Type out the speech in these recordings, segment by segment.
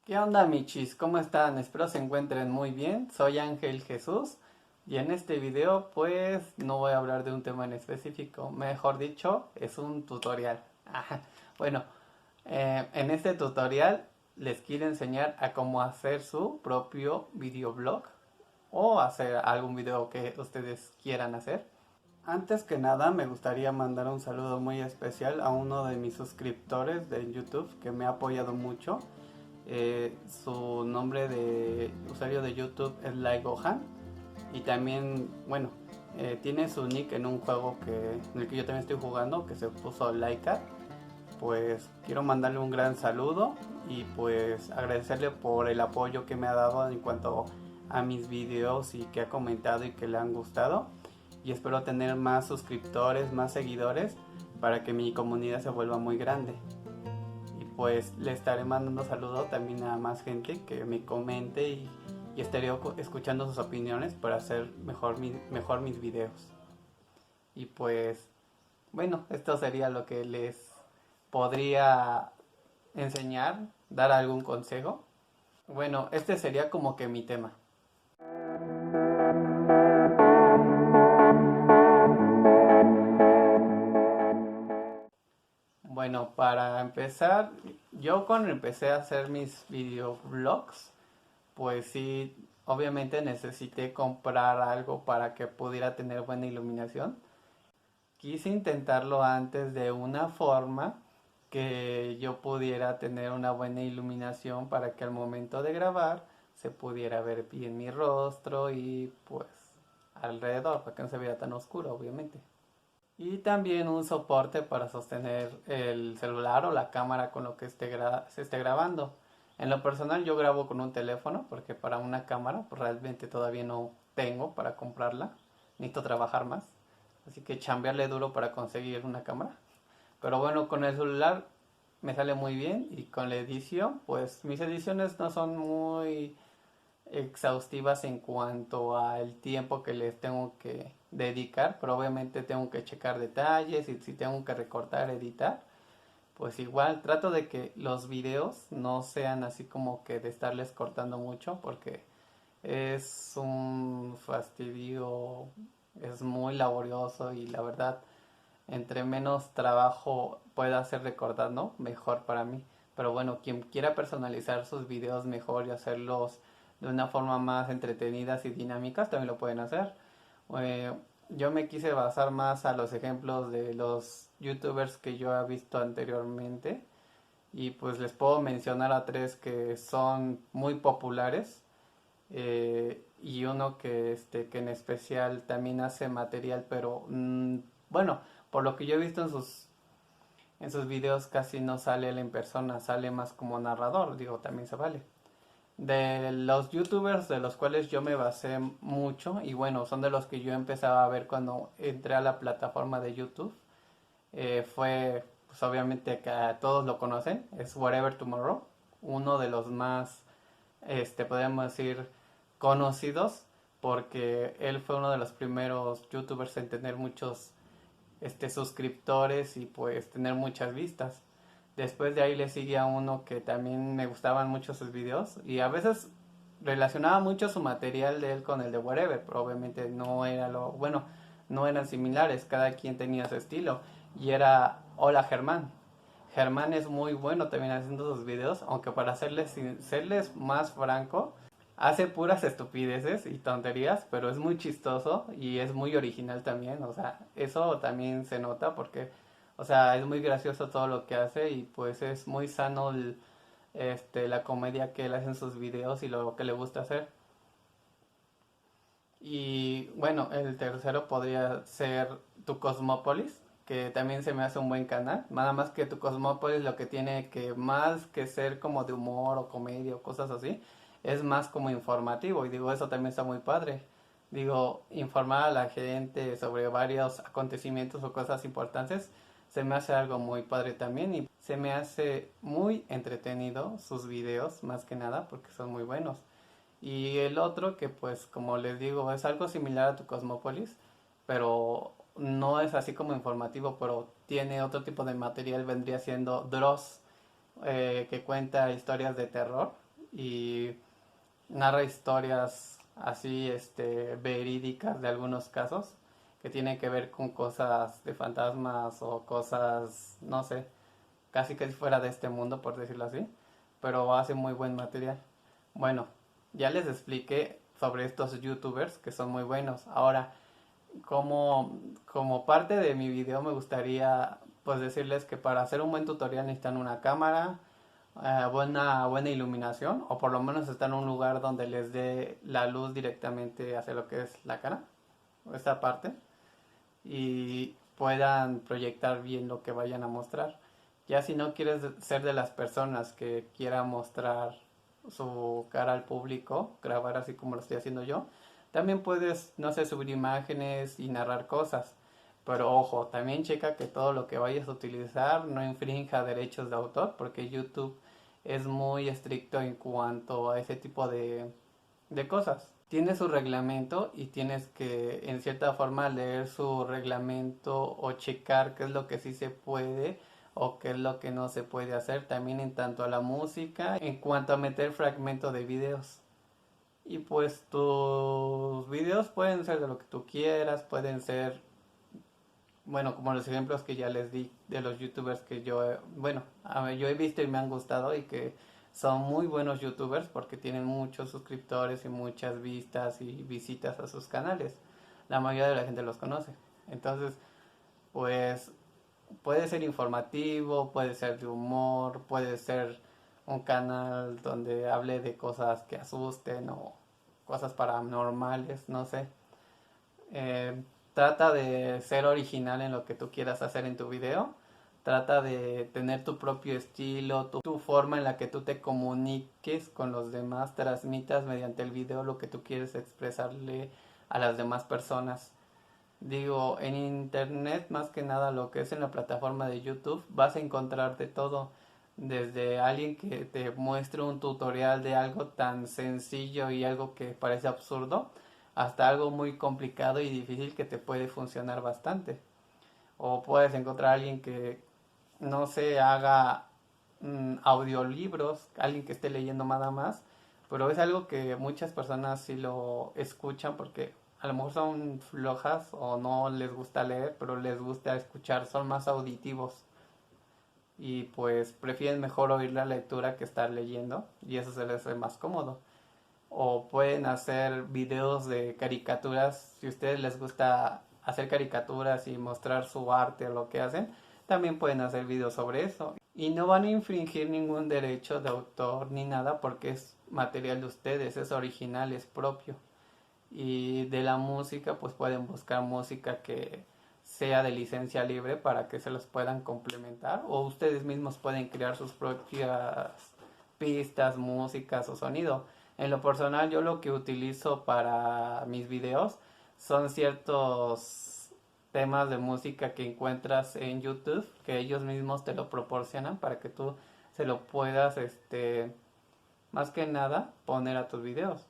¿Qué onda, michis? ¿Cómo están? Espero se encuentren muy bien. Soy Ángel Jesús y en este video pues no voy a hablar de un tema en específico. Mejor dicho, es un tutorial. Ajá. Bueno, en este tutorial les quiero enseñar a cómo hacer su propio videoblog o hacer algún video que ustedes quieran hacer. Antes que nada, me gustaría mandar un saludo muy especial a uno de mis suscriptores de YouTube que me ha apoyado mucho. Su nombre de usuario de YouTube es Gohan y también, bueno, tiene su nick en un juego en el que yo también estoy jugando que se puso Laika. Pues quiero mandarle un gran saludo y pues agradecerle por el apoyo que me ha dado en cuanto a mis videos y que ha comentado y que le han gustado, y espero tener más suscriptores, más seguidores para que mi comunidad se vuelva muy grande. Y pues le estaré mandando saludos también a más gente que me comente y estaré escuchando sus opiniones para hacer mejor mis videos. Y pues bueno, esto sería lo que les podría enseñar, dar algún consejo. Bueno, este sería como que mi tema. Bueno, para empezar, yo cuando empecé a hacer mis videoblogs, pues sí, obviamente necesité comprar algo para que pudiera tener buena iluminación. Quise intentarlo antes de una forma que yo pudiera tener una buena iluminación para que al momento de grabar se pudiera ver bien mi rostro y pues alrededor, para que no se viera tan oscuro, obviamente. Y también un soporte para sostener el celular o la cámara con lo que se esté grabando. En lo personal yo grabo con un teléfono porque para una cámara pues realmente todavía no tengo para comprarla. Necesito trabajar más. Así que chambearle duro para conseguir una cámara. Pero bueno, con el celular me sale muy bien y con la edición, pues mis ediciones no son muy exhaustivas en cuanto al tiempo que les tengo que dedicar, pero obviamente tengo que checar detalles y si tengo que recortar, editar, pues igual trato de que los videos no sean así como que de estarles cortando mucho porque es un fastidio, es muy laborioso y la verdad entre menos trabajo pueda hacer recordando, mejor para mí. Pero bueno, quien quiera personalizar sus videos mejor y hacerlos de una forma más entretenidas y dinámicas, también lo pueden hacer. Eh, yo me quise basar más a los ejemplos de los youtubers que yo he visto anteriormente y pues les puedo mencionar a tres que son muy populares, y uno que en especial también hace material, pero bueno, por lo que yo he visto en sus videos casi no sale él en persona, sale más como narrador, digo, también se vale. De los youtubers de los cuales yo me basé mucho, y bueno, son de los que yo empezaba a ver cuando entré a la plataforma de YouTube, fue, pues obviamente que a todos lo conocen, es Whatever Tomorrow, uno de los más, podríamos decir, conocidos, porque él fue uno de los primeros youtubers en tener muchos suscriptores y pues tener muchas vistas. Después de ahí le sigue a uno que también me gustaban mucho sus videos y a veces relacionaba mucho su material de él con el de Whatever, pero obviamente no era bueno, no eran similares, cada quien tenía su estilo y era Hola Germán. Germán es muy bueno también haciendo sus videos, aunque para serles más franco, hace puras estupideces y tonterías, pero es muy chistoso y es muy original también, o sea, eso también se nota porque, o sea, es muy gracioso todo lo que hace y pues es muy sano la comedia que él hace en sus videos y lo que le gusta hacer. Y bueno, el tercero podría ser Tu Cosmópolis, que también se me hace un buen canal. Nada más que Tu Cosmópolis lo que tiene que más que ser como de humor o comedia o cosas así, es más como informativo. Y digo, eso también está muy padre. Digo, informar a la gente sobre varios acontecimientos o cosas importantes se me hace algo muy padre también y se me hace muy entretenido sus videos, más que nada, porque son muy buenos. Y el otro que pues como les digo es algo similar a tu Cosmópolis, pero no es así como informativo, pero tiene otro tipo de material, vendría siendo Dross, que cuenta historias de terror. y narra historias así, verídicas de algunos casos que tienen que ver con cosas de fantasmas o cosas, no sé, casi que fuera de este mundo, por decirlo así, pero hace muy buen material. Bueno, ya les expliqué sobre estos youtubers que son muy buenos. Ahora, como parte de mi video me gustaría pues decirles que para hacer un buen tutorial necesitan una cámara, buena iluminación, o por lo menos estar en un lugar donde les dé la luz directamente hacia lo que es la cara, esta parte, y puedan proyectar bien lo que vayan a mostrar. Ya si no quieres ser de las personas que quieran mostrar su cara al público, grabar así como lo estoy haciendo yo, también puedes, no sé, subir imágenes y narrar cosas. Pero ojo, también checa que todo lo que vayas a utilizar no infrinja derechos de autor, porque YouTube es muy estricto en cuanto a ese tipo de cosas. Tiene su reglamento y tienes que en cierta forma leer su reglamento o checar qué es lo que sí se puede o qué es lo que no se puede hacer también en tanto a la música, en cuanto a meter fragmentos de videos. Y pues tus videos pueden ser de lo que tú quieras, pueden ser, bueno, como los ejemplos que ya les di de los youtubers que bueno, yo he visto y me han gustado y que son muy buenos youtubers porque tienen muchos suscriptores y muchas vistas y visitas a sus canales. La mayoría de la gente los conoce. Entonces, pues puede ser informativo, puede ser de humor, puede ser un canal donde hable de cosas que asusten o cosas paranormales, no sé. Eh, Trata de ser original en lo que tú quieras hacer en tu video. Trata de tener tu propio estilo, tu forma en la que tú te comuniques con los demás, transmitas mediante el video lo que tú quieres expresarle a las demás personas. Digo, en internet más que nada lo que es en la plataforma de YouTube vas a encontrar de todo, desde alguien que te muestre un tutorial de algo tan sencillo y algo que parece absurdo, hasta algo muy complicado y difícil que te puede funcionar bastante. O puedes encontrar a alguien que no se haga audiolibros, alguien que esté leyendo nada más, pero es algo que muchas personas sí lo escuchan porque a lo mejor son flojas o no les gusta leer, pero les gusta escuchar, son más auditivos y pues prefieren mejor oír la lectura que estar leyendo y eso se les hace más cómodo. O pueden hacer videos de caricaturas, si a ustedes les gusta hacer caricaturas y mostrar su arte o lo que hacen, también pueden hacer videos sobre eso. Y no van a infringir ningún derecho de autor ni nada porque es material de ustedes, es original, es propio. Y de la música, pues pueden buscar música que sea de licencia libre para que se los puedan complementar. O ustedes mismos pueden crear sus propias pistas, músicas o sonido. En lo personal, yo lo que utilizo para mis videos son ciertos temas de música que encuentras en YouTube, que ellos mismos te lo proporcionan para que tú se lo puedas, más que nada, poner a tus videos,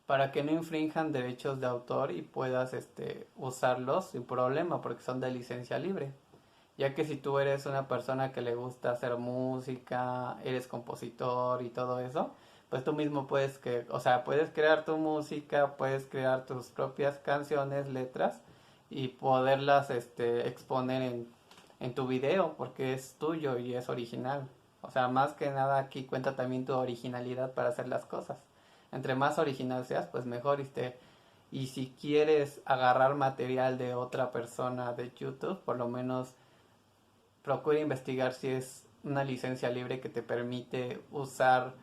para que no infrinjan derechos de autor y puedas, usarlos sin problema, porque son de licencia libre. Ya que si tú eres una persona que le gusta hacer música, eres compositor y todo eso, pues tú mismo puedes crear tu música, puedes crear tus propias canciones, letras y poderlas exponer en tu video porque es tuyo y es original. O sea, más que nada aquí cuenta también tu originalidad para hacer las cosas. Entre más original seas, pues mejor. Y si quieres agarrar material de otra persona de YouTube, por lo menos procura investigar si es una licencia libre que te permite usar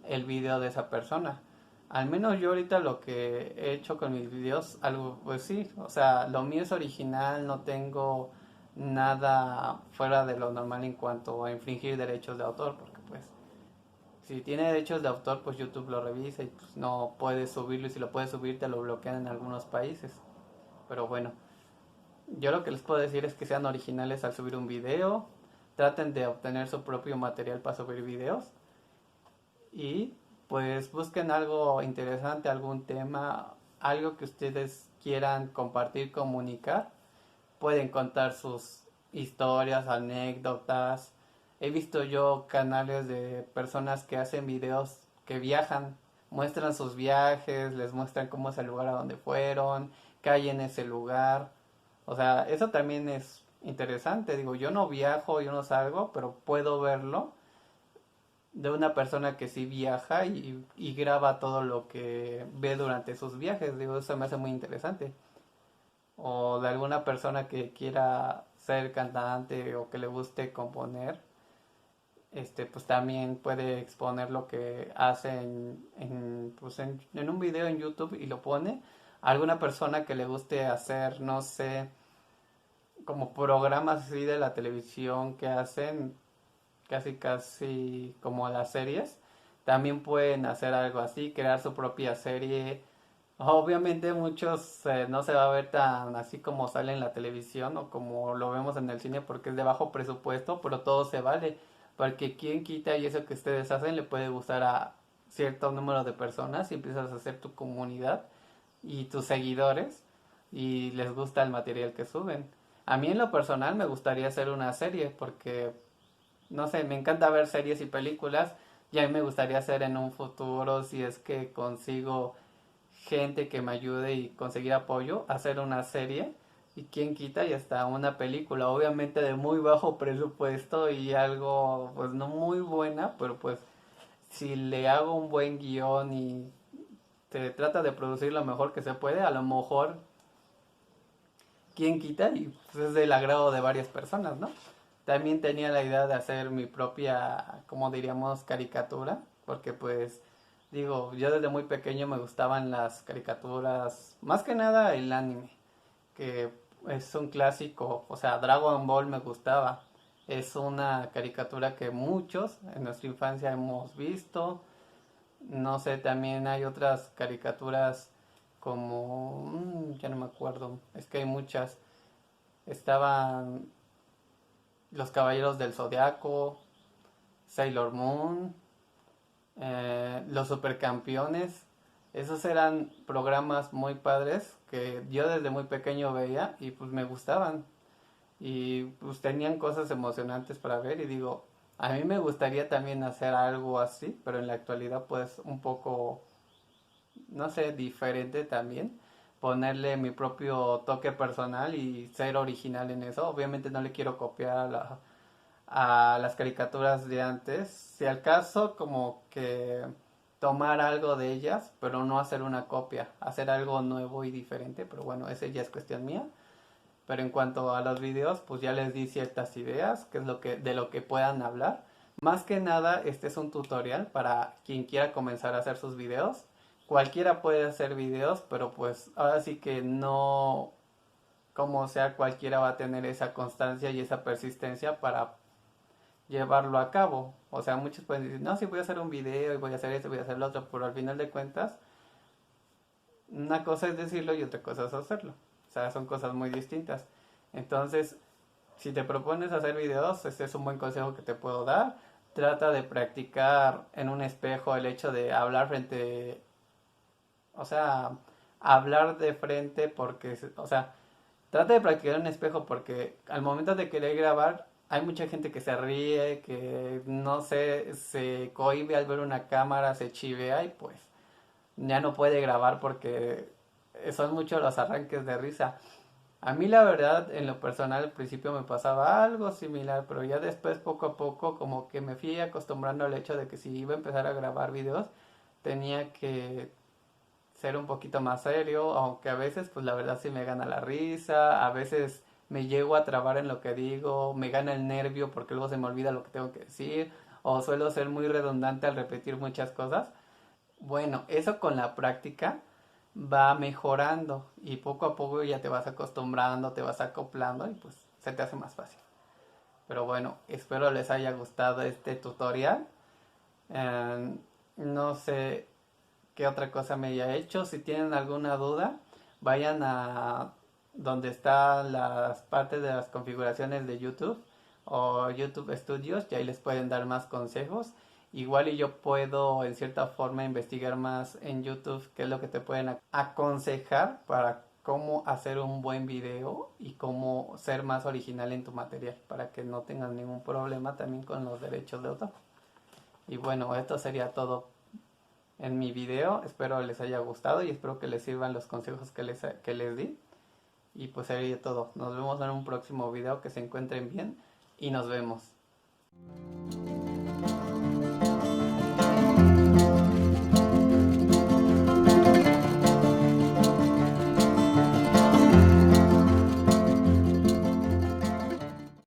el video de esa persona. Al menos yo ahorita lo que he hecho con mis videos, algo, pues sí, o sea, lo mío es original, no tengo nada fuera de lo normal en cuanto a infringir derechos de autor, porque pues si tiene derechos de autor, pues YouTube lo revisa y pues no puedes subirlo y si lo puedes subir te lo bloquean en algunos países. Pero bueno, yo lo que les puedo decir es que sean originales al subir un video, traten de obtener su propio material para subir videos y pues busquen algo interesante, algún tema, algo que ustedes quieran compartir, comunicar. Pueden contar sus historias, anécdotas. He visto yo canales de personas que hacen videos que viajan, muestran sus viajes, les muestran cómo es el lugar a donde fueron, qué hay en ese lugar. O sea, eso también es interesante. Digo, yo no viajo, yo no salgo, pero puedo verlo de una persona que sí viaja y graba todo lo que ve durante sus viajes. Digo, eso me hace muy interesante. O de alguna persona que quiera ser cantante o que le guste componer, pues también puede exponer lo que hace en un video en YouTube y lo pone. A alguna persona que le guste hacer, no sé, como programas así de la televisión que hacen casi casi como las series, también pueden hacer algo así, crear su propia serie. Obviamente muchos no se va a ver tan así como sale en la televisión o como lo vemos en el cine porque es de bajo presupuesto, pero todo se vale, porque quien quita y eso que ustedes hacen le puede gustar a cierto número de personas y empiezas a hacer tu comunidad y tus seguidores y les gusta el material que suben. A mí en lo personal me gustaría hacer una serie porque, no sé, me encanta ver series y películas y a mí me gustaría hacer en un futuro, si es que consigo gente que me ayude y conseguir apoyo, hacer una serie y quién quita y hasta una película, obviamente de muy bajo presupuesto y algo pues no muy buena, pero pues si le hago un buen guión y se trata de producir lo mejor que se puede, a lo mejor quién quita y pues es del agrado de varias personas, ¿no? También tenía la idea de hacer mi propia, como diríamos, caricatura, porque pues digo, yo desde muy pequeño me gustaban las caricaturas, más que nada el anime, que es un clásico, o sea, Dragon Ball me gustaba. Es una caricatura que muchos en nuestra infancia hemos visto. No sé, también hay otras caricaturas como, ya no me acuerdo, es que hay muchas. Estaban Los Caballeros del Zodiaco, Sailor Moon, Los Supercampeones. Esos eran programas muy padres que yo desde muy pequeño veía y pues me gustaban. Y pues tenían cosas emocionantes para ver y digo, a mí me gustaría también hacer algo así, pero en la actualidad pues un poco, no sé, diferente también. Ponerle mi propio toque personal y ser original en eso. Obviamente no le quiero copiar a las caricaturas de antes. Si al caso, como que tomar algo de ellas, pero no hacer una copia, hacer algo nuevo y diferente, pero bueno, esa ya es cuestión mía. Pero en cuanto a los videos, pues ya les di ciertas ideas, que es de lo que puedan hablar. Más que nada, este es un tutorial para quien quiera comenzar a hacer sus videos. Cualquiera puede hacer videos, pero pues ahora sí que no, como sea, cualquiera va a tener esa constancia y esa persistencia para llevarlo a cabo. O sea, muchos pueden decir, no, sí voy a hacer un video y voy a hacer esto, voy a hacer lo otro, pero al final de cuentas, una cosa es decirlo y otra cosa es hacerlo. O sea, son cosas muy distintas. Entonces, si te propones hacer videos, este es un buen consejo que te puedo dar. Trata de practicar en un espejo el hecho de hablar frente, o sea, hablar de frente porque, o sea, trata de practicar en un espejo porque al momento de querer grabar hay mucha gente que se ríe, que no sé, se cohíbe al ver una cámara, se chivea y pues ya no puede grabar porque son muchos los arranques de risa. A mí la verdad, en lo personal, al principio me pasaba algo similar, pero ya después poco a poco como que me fui acostumbrando al hecho de que si iba a empezar a grabar videos, tenía que ser un poquito más serio, aunque a veces pues la verdad sí me gana la risa, a veces me llego a trabar en lo que digo, me gana el nervio porque luego se me olvida lo que tengo que decir, o suelo ser muy redundante al repetir muchas cosas. Bueno, eso con la práctica va mejorando y poco a poco ya te vas acostumbrando, te vas acoplando y pues se te hace más fácil. Pero bueno, espero les haya gustado este tutorial. Eh, no sé qué otra cosa me haya hecho. Si tienen alguna duda, vayan a donde están las partes de las configuraciones de YouTube o YouTube Studios y ahí les pueden dar más consejos. Igual y yo puedo en cierta forma investigar más en YouTube qué es lo que te pueden aconsejar para cómo hacer un buen video y cómo ser más original en tu material para que no tengas ningún problema también con los derechos de autor. Y bueno, esto sería todo en mi video. Espero les haya gustado y espero que les sirvan los consejos que les di. Y pues sería todo. Nos vemos en un próximo video. Que se encuentren bien y nos vemos.